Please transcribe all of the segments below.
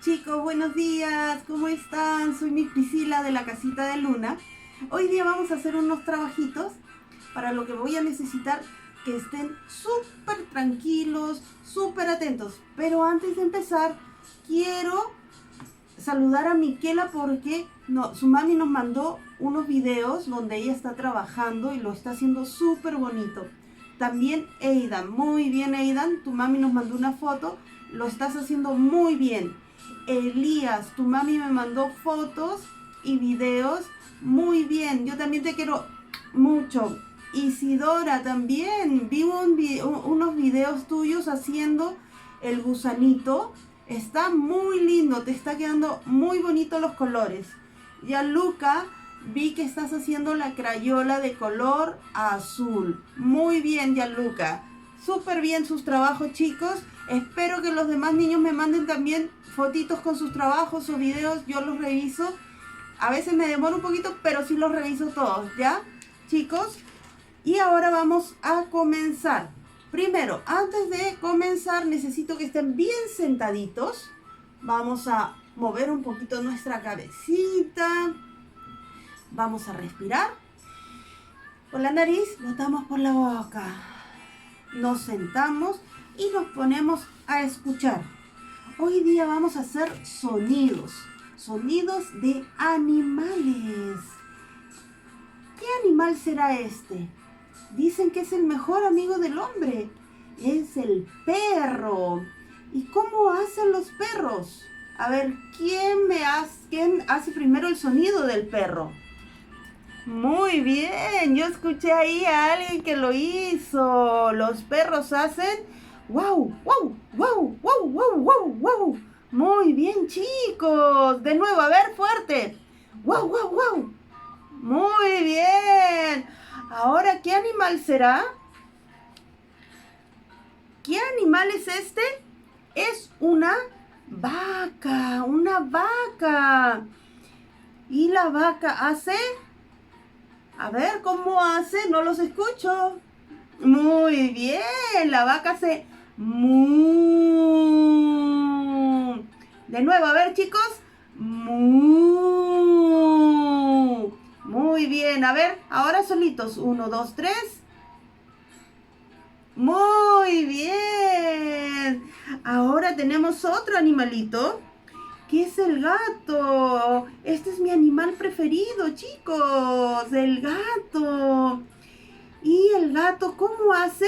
Chicos, buenos días, ¿cómo están? Soy mi Priscila de la casita de Luna. Hoy día vamos a hacer unos trabajitos para lo que voy a necesitar que estén súper tranquilos, súper atentos. Pero antes de empezar, quiero saludar a Miquela porque su mami nos mandó unos videos donde ella está trabajando y lo está haciendo súper bonito. También Aidan, muy bien Aidan, tu mami nos mandó una foto, lo estás haciendo muy bien. Elías, tu mami me mandó fotos y videos muy bien. Yo también te quiero mucho. Isidora también, vi unos videos tuyos haciendo el gusanito. Está muy lindo, te está quedando muy bonito los colores. Ya Luca, vi que estás haciendo la crayola de color azul. Muy bien, ya Luca. Súper bien sus trabajos, chicos. Espero que los demás niños me manden también fotitos con sus trabajos o videos. Yo los reviso. A veces me demoro un poquito, pero sí los reviso todos, ¿ya? Chicos. Y ahora vamos a comenzar. Primero, antes de comenzar, necesito que estén bien sentaditos. Vamos a mover un poquito nuestra cabecita. Vamos a respirar. Por la nariz, botamos por la boca. Nos sentamos y nos ponemos a escuchar. Hoy día vamos a hacer sonidos. Sonidos de animales. ¿Qué animal será este? Dicen que es el mejor amigo del hombre. Es el perro. ¿Y cómo hacen los perros? A ver, ¿quién hace primero el sonido del perro? Muy bien, yo escuché ahí a alguien que lo hizo. Los perros hacen wow, wow, wow, wow, wow, wow, wow. Muy bien, chicos. De nuevo, a ver, fuerte. Wow, wow, wow. Muy bien. Ahora, ¿qué animal será? ¿Qué animal es este? Es una vaca, una vaca. ¿Y la vaca hace? A ver, ¿cómo hace? No los escucho. Muy bien, la vaca hace mu. De nuevo, a ver, chicos. Mu. Muy bien, a ver, ahora solitos. 1, 2, 3. Muy bien. Ahora tenemos otro animalito. ¿Qué es el gato? Este es mi animal preferido, chicos. El gato. ¿Y el gato cómo hace?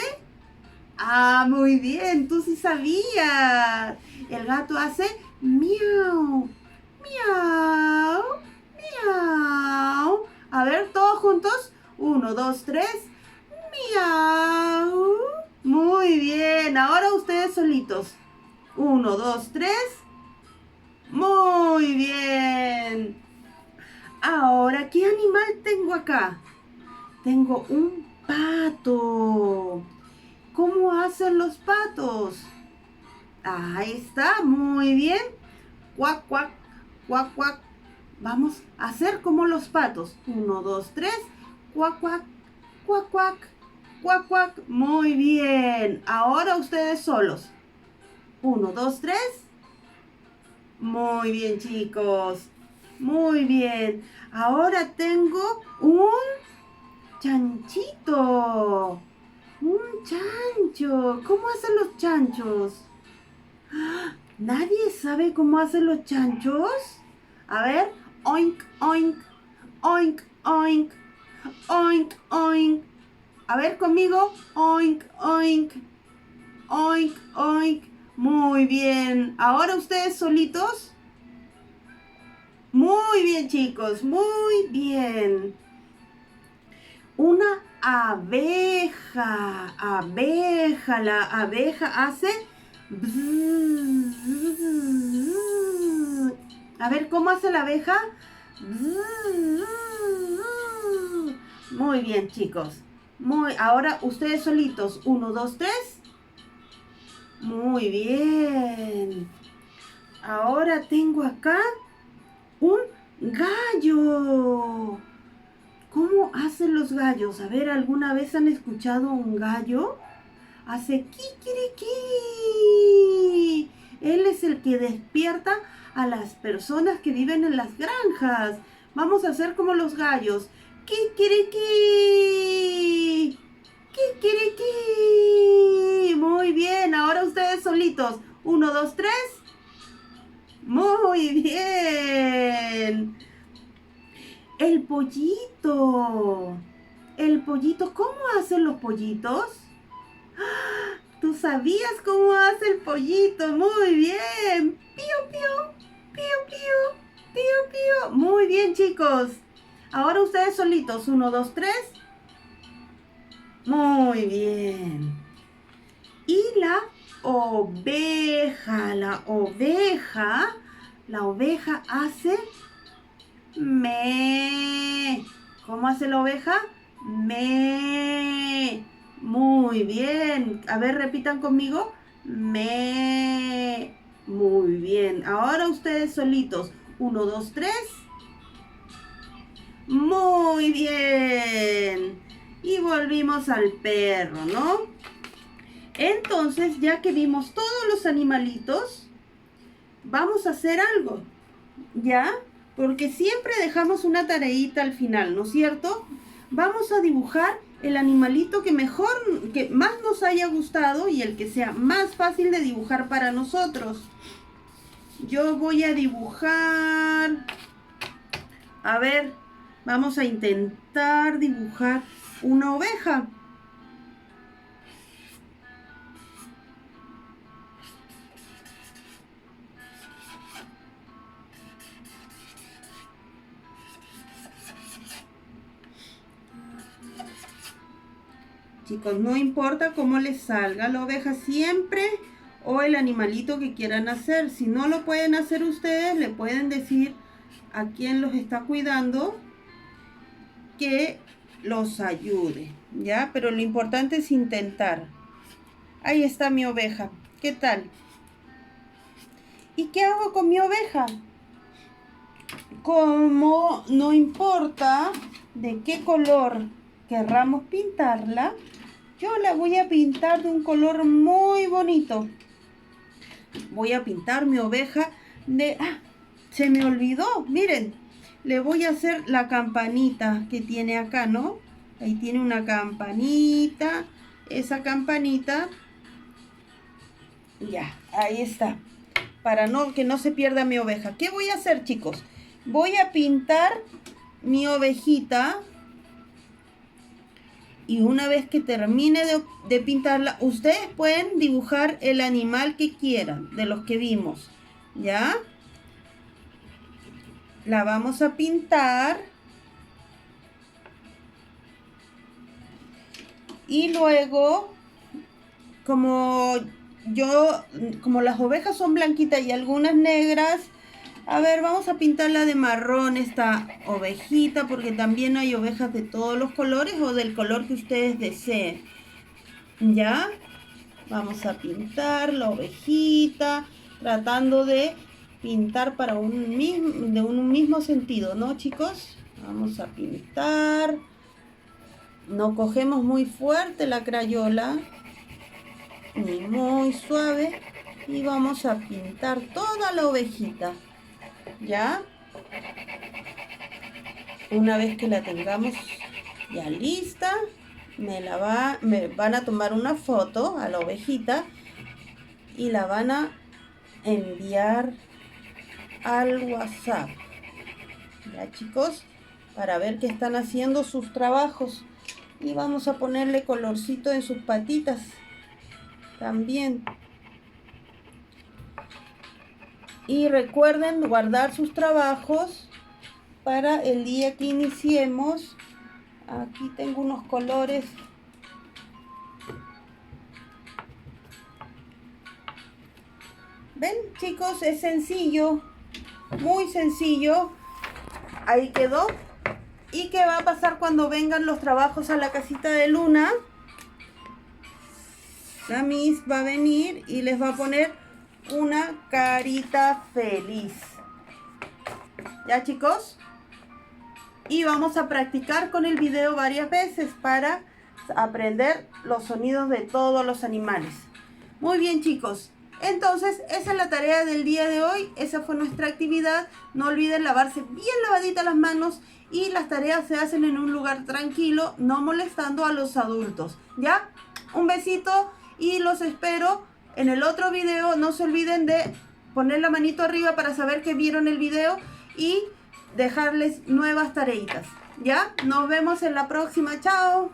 Ah, muy bien, tú sí sabías. El gato hace miau, miau, miau. A ver, todos juntos. 1, 2, 3. Miau. Muy bien, ahora ustedes solitos. 1, 2, 3. Muy bien. Ahora, ¿qué animal tengo acá? Tengo un pato. ¿Cómo hacen los patos? Ahí está, muy bien. Cuac, cuac, cuac, cuac. Vamos a hacer como los patos. 1, 2, 3. Cuac, cuac, cuac, cuac, cuac, cuac. Muy bien. Ahora ustedes solos. 1, 2, 3. Muy bien, chicos. Muy bien. Ahora tengo un chanchito. Un chancho. ¿Cómo hacen los chanchos? ¡Ah! ¿Nadie sabe cómo hacen los chanchos? A ver. Oink, oink. Oink, oink. Oink, oink. A ver conmigo. Oink, oink. Oink, oink. Muy bien. Ahora ustedes solitos. Muy bien, chicos. Muy bien. Una abeja. Abeja. La abeja hace... A ver, ¿cómo hace la abeja? Muy bien, chicos. Ahora ustedes solitos. 1, 2, 3. Muy bien. Ahora tengo acá un gallo. ¿Cómo hacen los gallos? A ver, ¿alguna vez han escuchado un gallo? Hace kikiriki. Él es el que despierta a las personas que viven en las granjas. Vamos a hacer como los gallos. ¡Kikiriki! ¡Kikiriki! Muy bien, ahora ustedes solitos. 1, 2, 3. Muy bien. El pollito. El pollito, ¿cómo hacen los pollitos? ¿Tú sabías cómo hace el pollito? Muy bien. Pío, pío, pío, pío, pío, pío. Muy bien, chicos. Ahora ustedes solitos. 1, 2, 3. Muy bien. Y la oveja. La oveja hace me. ¿Cómo hace la oveja? Me. Muy bien. A ver, repitan conmigo. Me. Muy bien. Ahora ustedes solitos. 1, 2, 3. Muy bien. Y volvimos al perro, ¿no? Entonces, ya que vimos todos los animalitos, vamos a hacer algo, ¿ya? Porque siempre dejamos una tareita al final, ¿no es cierto? Vamos a dibujar el animalito que más nos haya gustado y el que sea más fácil de dibujar para nosotros. Yo voy a dibujar, a ver, vamos a intentar dibujar una oveja. Chicos, no importa cómo les salga la oveja siempre o el animalito que quieran hacer. Si no lo pueden hacer ustedes, le pueden decir a quien los está cuidando que los ayude, ¿ya? Pero lo importante es intentar. Ahí está mi oveja. ¿Qué tal? ¿Y qué hago con mi oveja? Como no importa de qué color querramos pintarla, yo la voy a pintar de un color muy bonito. Voy a pintar mi oveja de... ¡Ah! Se me olvidó, miren. Le voy a hacer la campanita que tiene acá, ¿no? Ahí tiene una campanita. Esa campanita. Ya, ahí está. Para que no se pierda mi oveja. ¿Qué voy a hacer, chicos? Voy a pintar mi ovejita. Y una vez que termine de pintarla, ustedes pueden dibujar el animal que quieran, de los que vimos, ¿ya? La vamos a pintar. Y luego, como las ovejas son blanquitas y algunas negras, a ver, vamos a pintarla de marrón esta ovejita, porque también hay ovejas de todos los colores o del color que ustedes deseen. ¿Ya? Vamos a pintar la ovejita, tratando de pintar de un mismo sentido, ¿no, chicos? Vamos a pintar. No cogemos muy fuerte la crayola, ni muy suave. Y vamos a pintar toda la ovejita. ¿Ya? Una vez que la tengamos ya lista, me van a tomar una foto a la ovejita y la van a enviar al WhatsApp. ¿Ya, chicos? Para ver que están haciendo sus trabajos. Y vamos a ponerle colorcito en sus patitas también. Y recuerden guardar sus trabajos para el día que iniciemos. Aquí tengo unos colores. ¿Ven, chicos? Es sencillo. Muy sencillo. Ahí quedó. ¿Y qué va a pasar cuando vengan los trabajos a la casita de Luna? La Miss va a venir y les va a poner una carita feliz. ¿Ya, chicos? Y vamos a practicar con el video varias veces para aprender los sonidos de todos los animales. Muy bien, chicos. Entonces, esa es la tarea del día de hoy. Esa fue nuestra actividad. No olviden lavarse bien lavaditas las manos y las tareas se hacen en un lugar tranquilo, no molestando a los adultos. ¿Ya? Un besito y los espero en el otro video. No se olviden de poner la manito arriba para saber que vieron el video y dejarles nuevas tareitas. ¿Ya? Nos vemos en la próxima. ¡Chao!